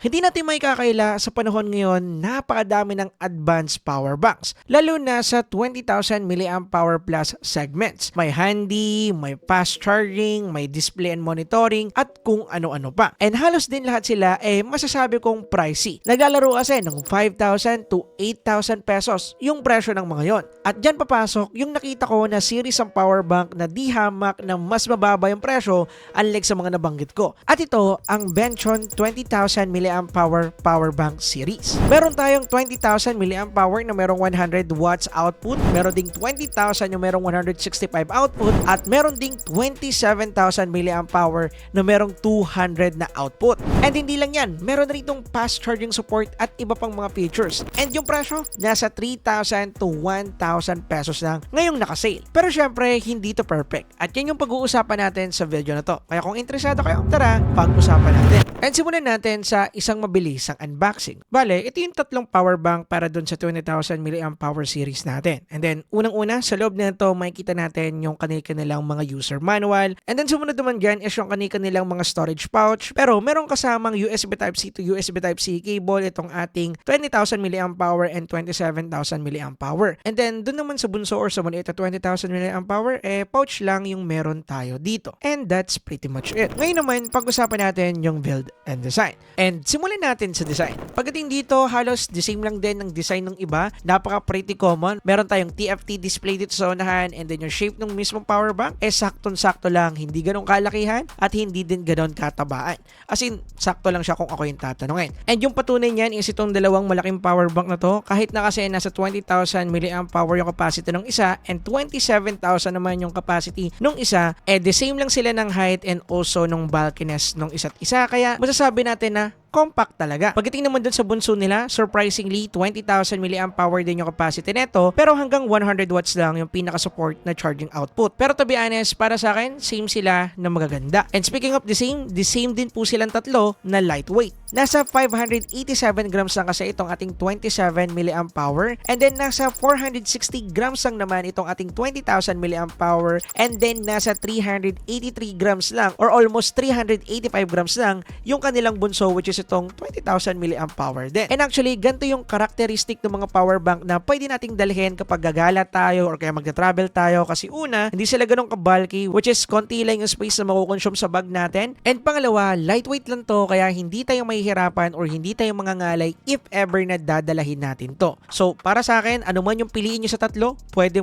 Hindi natin may kakaila sa panahon ngayon, napakadami ng advanced power banks, lalo na sa 20,000 mAh plus segments. May handy, may fast charging, may display and monitoring, at kung ano-ano pa. And halos din lahat sila masasabi kong pricey. Naglalaro kasi ng 5,000 to 8,000 pesos yung presyo ng mga yon. At dyan papasok yung nakita ko na series ng power bank na di hamak na mas mababa yung presyo unlike sa mga nabanggit ko. At ito ang Benchon 20,000 mAh power bank series. Meron tayong 20,000 mAh na merong 100 watts output, meron ding 20,000 yung merong 165 output, at meron ding 27,000 mAh na merong 200 na output. And hindi lang yan, meron na rin fast charging support at iba pang mga features. And yung presyo, nasa 3,000 to 1,000 pesos lang ngayong nakasale. Pero syempre, hindi to perfect. At yan yung pag-uusapan natin sa video na to. Kaya kung interesado kayo, tara, pag-usapan natin. And simulan natin sa isang mabilisang unboxing. Bale, ito yung tatlong power bank para dun sa 20,000 mAh series natin. And then, unang-una, sa loob nito, makikita natin yung kanilang mga user manual. And then, sumunod naman dyan is yung kanilang mga storage pouch. Pero, merong kasamang USB Type-C to USB Type-C cable itong ating 20,000 mAh and 27,000 mAh. And then, dun naman sa bunso or sa maliit na 20,000 mAh, pouch lang yung meron tayo dito. And that's pretty much it. Ngayon naman, pag-usapan natin yung build and design. And simulan natin sa design. Pagdating dito, halos the same lang din ng design ng iba. Napaka pretty common. Meron tayong TFT display dito sa unahan, and then yung shape ng mismong power bank saktong-sakto lang, hindi ganun kalakihan at hindi din ganun katabaan. As in, sakto lang siya kung ako yung tatanungin. And yung patunay niyan is itong dalawang malaking power bank na to, kahit na kasi nasa 20,000 mAh yung capacity ng isa and 27,000 naman yung capacity ng isa, the same lang sila ng height and also ng bulkiness ng isa't isa. Kaya masasabi natin na compact talaga. Pagdating naman dun sa bunso nila, surprisingly, 20,000 mAh din yung capacity nito, pero hanggang 100 watts lang yung pinaka-support na charging output. Pero to be honest, para sa akin, same sila na magaganda. And speaking of the same din po silang tatlo na lightweight. Nasa 587 grams lang kasi itong ating 27 mAh, and then nasa 460 grams lang naman itong ating 20,000 mAh, and then nasa 383 grams lang or almost 385 grams lang yung kanilang bunso, which is itong 20,000 mAh din. And actually, ganito yung characteristic ng mga power bank na pwede nating dalhin kapag gagala tayo or kaya magta-travel tayo, kasi una, hindi sila ganun ka-bulky, which is konti lang yung space na makukonsume sa bag natin. And pangalawa, lightweight lang to, kaya hindi tayo mahihirapan or hindi tayo mangangalay if ever na dadalahin natin to. So, para sa akin, ano man yung piliin nyo sa tatlo, pwede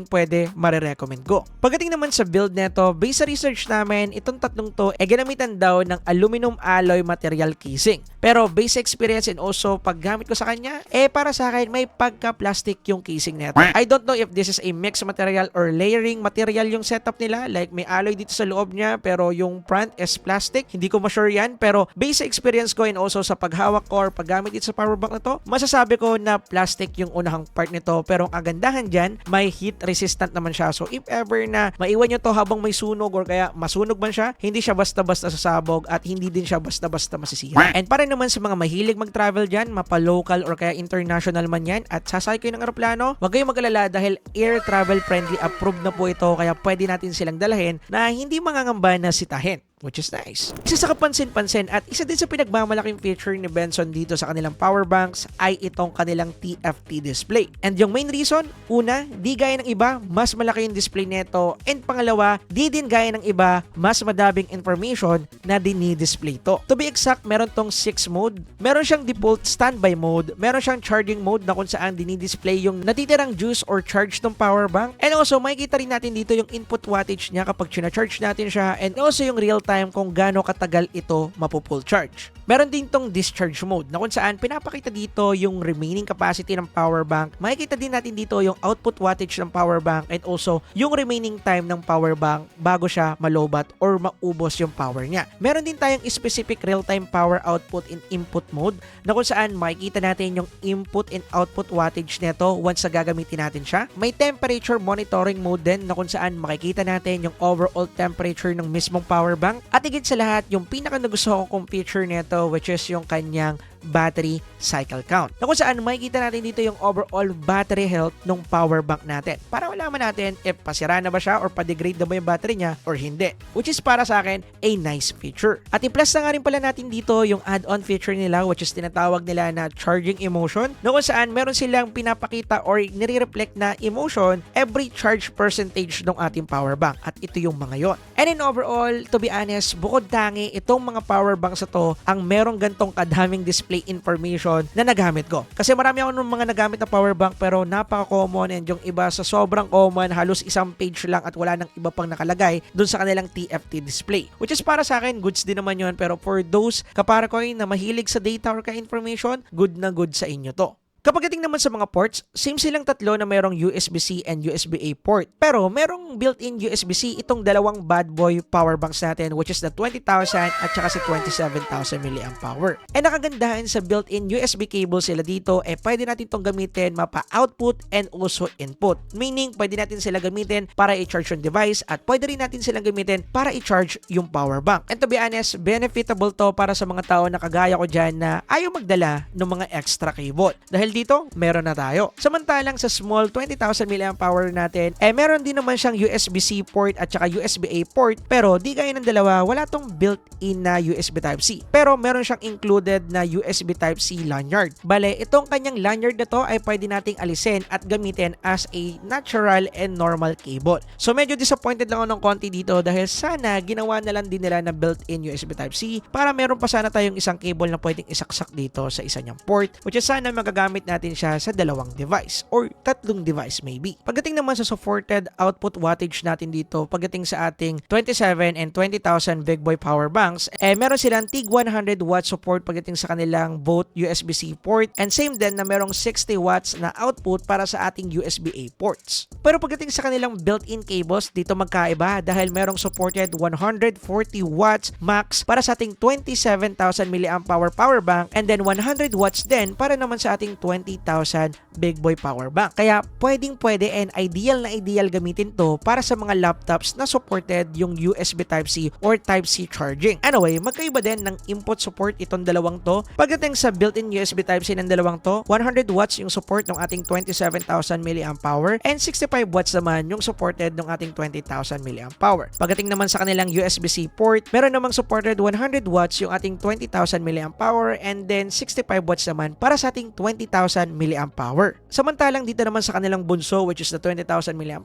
marirecommend ko. Pagdating naman sa build neto, based sa research namin, itong tatlong to, ginamitan daw ng aluminum alloy material casing. Pero base experience and also paggamit ko sa kanya, para sa akin may pagka-plastic yung casing neto. I don't know if this is a mixed material or layering material yung setup nila. Like may alloy dito sa loob niya pero yung front is plastic. Hindi ko ma-sure yan, pero base sa experience ko and also sa paghawak ko or paggamit dito sa power bank na to, masasabi ko na plastic yung unahang part nito. Pero ang kagandahan dyan, may heat resistant naman siya. So if ever na maiwan nyo to habang may sunog or kaya masunog man siya, hindi siya basta-basta sasabog at hindi din siya basta-basta masisira. And para naman sa mga mahilig mag-travel dyan, mapa-local or kaya international man yan, at sasakay kayo ng aeroplano, huwag kayong mag-alala dahil air travel friendly approved na po ito, kaya pwede natin silang dalahin na hindi mangangamba na sitahin, which is nice. Isa sa kapansin-pansin at isa din sa pinagmamalaking feature ni Benson dito sa kanilang power banks ay itong kanilang TFT display. And yung main reason, una, di gaya ng iba, mas malaki yung display nito, and pangalawa, di din gaya ng iba, mas madaming information na dinidisplay to. To be exact, meron tong 6 mode, meron siyang default standby mode, meron siyang charging mode na kung saan dinidisplay yung natitirang juice or charge ng power bank, and also makikita rin natin dito yung input wattage niya kapag charge natin siya, and also yung real time kung gaano katagal ito mapupull charge. Meron din tong discharge mode na kung saan pinapakita dito yung remaining capacity ng power bank. Makikita din natin dito yung output wattage ng power bank and also yung remaining time ng power bank bago siya malobat or maubos yung power niya. Meron din tayong specific real-time power output in input mode na kung saan makikita natin yung input and output wattage nito once na gagamitin natin siya. May temperature monitoring mode din na kung saan makikita natin yung overall temperature ng mismong power bank. At higit sa lahat, yung pinaka nagustuhan kong feature nito, which is yung kanyang battery cycle count. Na kung saan makikita natin dito yung overall battery health ng power bank natin para malaman natin if pasira na ba siya or pa-degrade na ba yung battery niya or hindi. Which is para sa akin a nice feature. At i-plus na nga rin pala natin dito yung add-on feature nila which is tinatawag nila na charging emotion na kung saan meron silang pinapakita or nire-reflect na emotion every charge percentage ng ating power bank. At ito yung mga yon. And in overall, to be honest, bukod tangi, itong mga power banks na to ang merong gantong kadaming display information na nagamit ko. Kasi marami ako ng mga nagamit na power bank pero napaka-common and yung iba sa sobrang common, halos isang page lang at wala nang iba pang nakalagay dun sa kanilang TFT display. Which is para sa akin, goods din naman yon pero for those kaparakoy na mahilig sa data or ka-information, good na good sa inyo to. Kapag dating naman sa mga ports, same silang tatlo na merong USB-C and USB-A port. Pero merong built-in USB-C itong dalawang bad boy power banks natin which is the 20,000 at saka si 27,000 mAh. And nakagandahan sa built-in USB cable sila dito, pwede natin itong gamitin mapa-output and also input. Meaning, pwede natin sila gamitin para i-charge yung device at pwede rin natin silang gamitin para i-charge yung power bank. And to be honest, benefitable to para sa mga tao na kagaya ko dyan na ayaw magdala ng mga extra cable. Dahil dito, meron na tayo. Samantalang sa small 20,000 mAh natin, meron din naman siyang USB-C port at saka USB-A port pero di gaya ng dalawa, wala tong built-in na USB Type-C. Pero meron siyang included na USB Type-C lanyard. Bale, itong kanyang lanyard na to ay pwede nating alisin at gamitin as a natural and normal cable. So medyo disappointed lang ako ng konti dito dahil sana ginawa na lang din nila na built-in USB Type-C para meron pa sana tayong isang cable na pwedeng isaksak dito sa isa niyang port which is sana magagamit natin siya sa dalawang device or tatlong device maybe. Pagdating naman sa supported output wattage natin dito, pagdating sa ating 27 and 20,000 big boy power banks, meron silang TIG 100 watt support pagdating sa kanilang both USB-C port and same din na merong 60 watts na output para sa ating USB-A ports. Pero pagdating sa kanilang built-in cables, dito magkaiba dahil merong supported 140 watts max para sa ating 27,000 mAh power bank and then 100 watts din para naman sa ating 20,000 big boy power bank. Kaya pwede and ideal na ideal gamitin to para sa mga laptops na supported yung USB Type-C or Type-C charging. Anyway, magkaiba din ng input support itong dalawang to. Pagdating sa built-in USB Type-C ng dalawang to, 100 watts yung support ng ating 27,000 mAh and 65 watts naman yung supported ng ating 20,000 mAh. Pagdating naman sa kanilang USB-C port, meron namang supported 100 watts yung ating 20,000 mAh and then 65 watts naman para sa ating 20,000 mAh. Samantalang dito naman sa kanilang bunso which is the 20,000 mAh,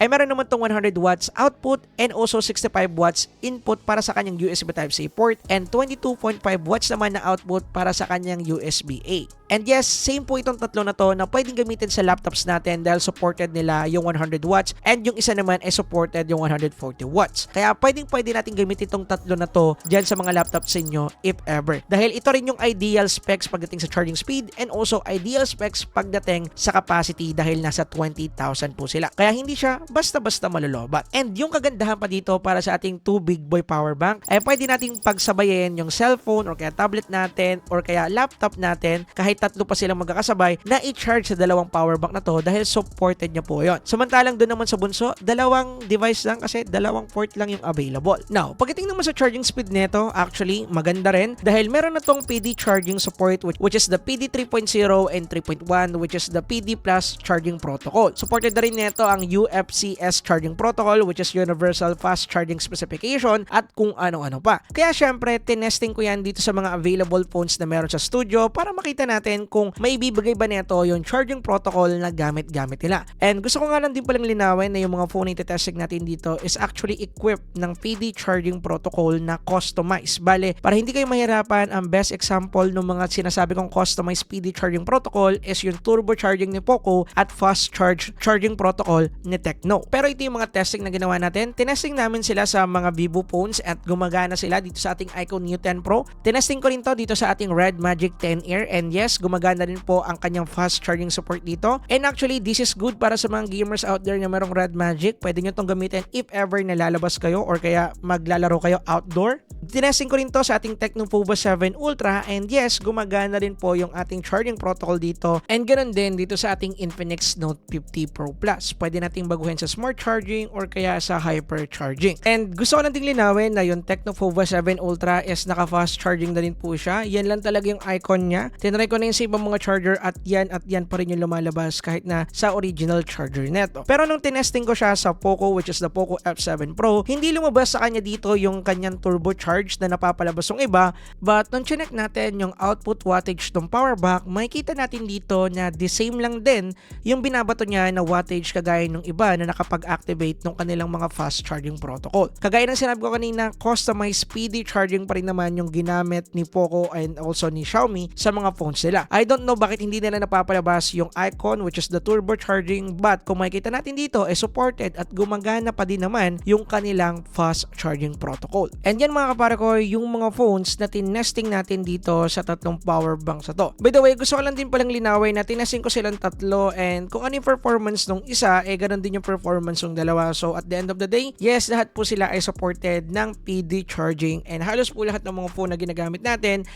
meron naman tong 100 watts output and also 65 watts input para sa kanyang USB Type-C port and 22.5 watts naman na output para sa kanyang USB-A. And yes, same po itong tatlo na to na pwedeng gamitin sa laptops natin dahil supported nila yung 100 watts and yung isa naman ay supported yung 140 watts. Kaya pwede natin gamitin itong tatlo na to dyan sa mga laptops inyo if ever. Dahil ito rin yung ideal specs pagdating sa charging speed and also ideal specs pagdating sa capacity dahil nasa 20,000 po sila. Kaya hindi siya basta-basta malolobat. And yung kagandahan pa dito para sa ating 2 big boy power bank ay pwede nating pagsabayin yung cellphone or kaya tablet natin or kaya laptop natin kahit tatlo pa silang magkakasabay na i-charge sa dalawang power bank na to dahil supported niya po yon. Samantalang doon naman sa bunso, dalawang device lang kasi dalawang port lang yung available. Now, pagdating naman sa charging speed nito, actually maganda rin dahil meron na tong PD charging support which is the PD 3.0 and 3.1 which is the PD Plus charging protocol. Supported na rin nito ang UFCS charging protocol which is Universal Fast Charging Specification at kung ano-ano pa. Kaya syempre, tinesting ko yan dito sa mga available phones na meron sa studio para makita natin kung may bibigay ba nito yung charging protocol na gamit-gamit nila. And gusto ko nga lang din palang linawin na yung mga phone na itetesting natin dito is actually equipped ng PD charging protocol na customized. Bale, para hindi kayo mahirapan, ang best example ng mga sinasabi kong customized PD charging protocol is yung turbo charging ni Poco at fast charge charging protocol ni Tecno. Pero ito yung mga testing na ginawa natin. Tinesting namin sila sa mga Vivo phones at gumagana sila dito sa ating iQOO Neo 10 Pro. Tinesting ko rin to dito sa ating Red Magic 10 Air and yes, gumagana rin po ang kanyang fast charging support dito. And actually, this is good para sa mga gamers out there na merong Red Magic. Pwede nyo itong gamitin if ever nalalabas kayo or kaya maglalaro kayo outdoor. Tinesting ko rin to sa ating Tecno Povo 7 Ultra and yes, gumagana rin po yung ating charging protocol protocol dito. And ganoon din dito sa ating Infinix Note 50 Pro Plus. Pwede nating baguhin sa smart charging or kaya sa hyper charging. And gusto ko lang ding linawin na yung Tecno Fova 7 Ultra is naka-fast charging na rin po siya. Yan lang talaga yung icon niya. Tinry ko na yun sa ibang mga charger at yan pa rin yung lumalabas kahit na sa original charger neto. Pero nung tinesting ko siya sa Poco, which is the Poco F7 Pro, hindi lumabas sa kanya dito yung kanyang turbocharge na napapalabas yung iba. But nung chinek natin yung output wattage ng power bank, makikita natin dito na the same lang din yung binabato niya na wattage kagaya ng iba na nakapag-activate ng kanilang mga fast charging protocol. Kagaya ng sinabi ko kanina, customized speedy charging pa rin naman yung ginamit ni Poco and also ni Xiaomi sa mga phones nila. I don't know bakit hindi nila napapalabas yung icon which is the turbocharging, but kung makikita natin dito ay supported at gumagana pa din naman yung kanilang fast charging protocol. And yan mga kapare ko, yung mga phones na tinesting natin dito sa tatlong power banks na to. By the way, gusto ko lang din palang linawin na tinesting ko silang tatlo and kung ano yung performance nung isa, ganun din yung performance ng dalawa. So at the end of the day, yes, lahat po sila ay supported ng PD charging and halos po lahat ng mga phone na ginagamit natin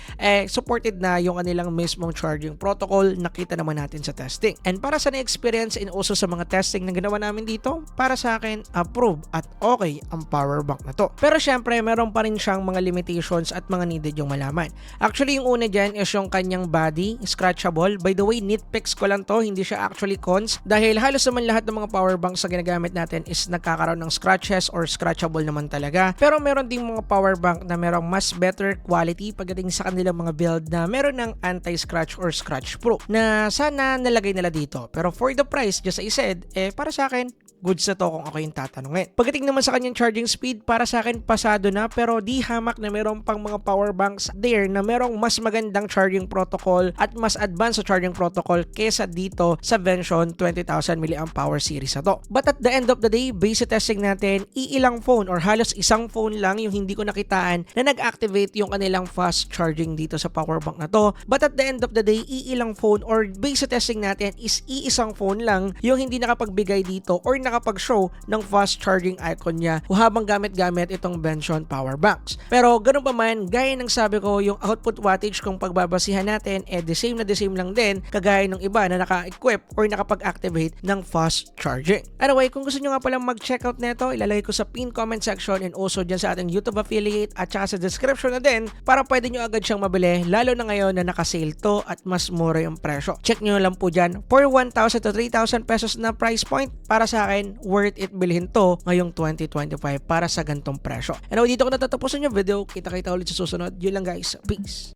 supported na yung kanilang mismong charging protocol. Nakita naman natin sa testing. And para sa na-experience and also sa mga testing na ginawa namin dito, para sa akin, approve at okay ang power bank na to. Pero syempre, meron pa rin siyang mga limitations at mga needed yung malaman. Actually, yung una dyan is yung kanyang body, scratchable. By the way, nitpicks ko lang to, hindi siya actually cons. Dahil halos naman lahat ng mga power banks na ginagamit natin is nagkakaroon ng scratches or scratchable naman talaga. Pero meron ding mga power bank na merong mas better quality pagdating sa kanilang mga build na meron ng anti-scratch or scratch proof na sana nalagay nila dito. Pero for the price, just as I said, para sa akin, goods na to kung ako yung tatanungin. Pagdating naman sa kanyang charging speed, para sa akin pasado na, pero di hamak na meron pang mga power banks there na merong mas magandang charging protocol at mas advanced sa charging protocol kesa dito sa Vention 20,000 mAh series na to. But at the end of the day, base testing natin, iilang phone or halos isang phone lang yung hindi ko nakitaan na nag-activate yung kanilang fast charging dito sa power bank na to. But at the end of the day, iilang phone or base testing natin is iisang phone lang yung hindi nakapagbigay dito or nakapag-show ng fast charging icon niya habang gamit-gamit itong Vention power banks. Pero ganun pa man, gaya ng sabi ko, yung output wattage kung pagbabasihan natin, the same lang din kagaya ng iba na naka-equip or nakapag-activate ng fast charging. Anyway, kung gusto nyo nga palang mag-checkout neto, ilalagay ko sa pin comment section and also dyan sa ating YouTube affiliate at saka sa description na din para pwede nyo agad siyang mabili, lalo na ngayon na naka-sale to at mas mura yung presyo. Check nyo lang po dyan, for 1,000 to 3,000 pesos na price point, para sa akin, worth it bilhin to ngayong 2025 para sa gantong presyo. Anyway, dito ko natatapusan yung video. Kita-kita ulit sa susunod. Yun lang guys. Peace!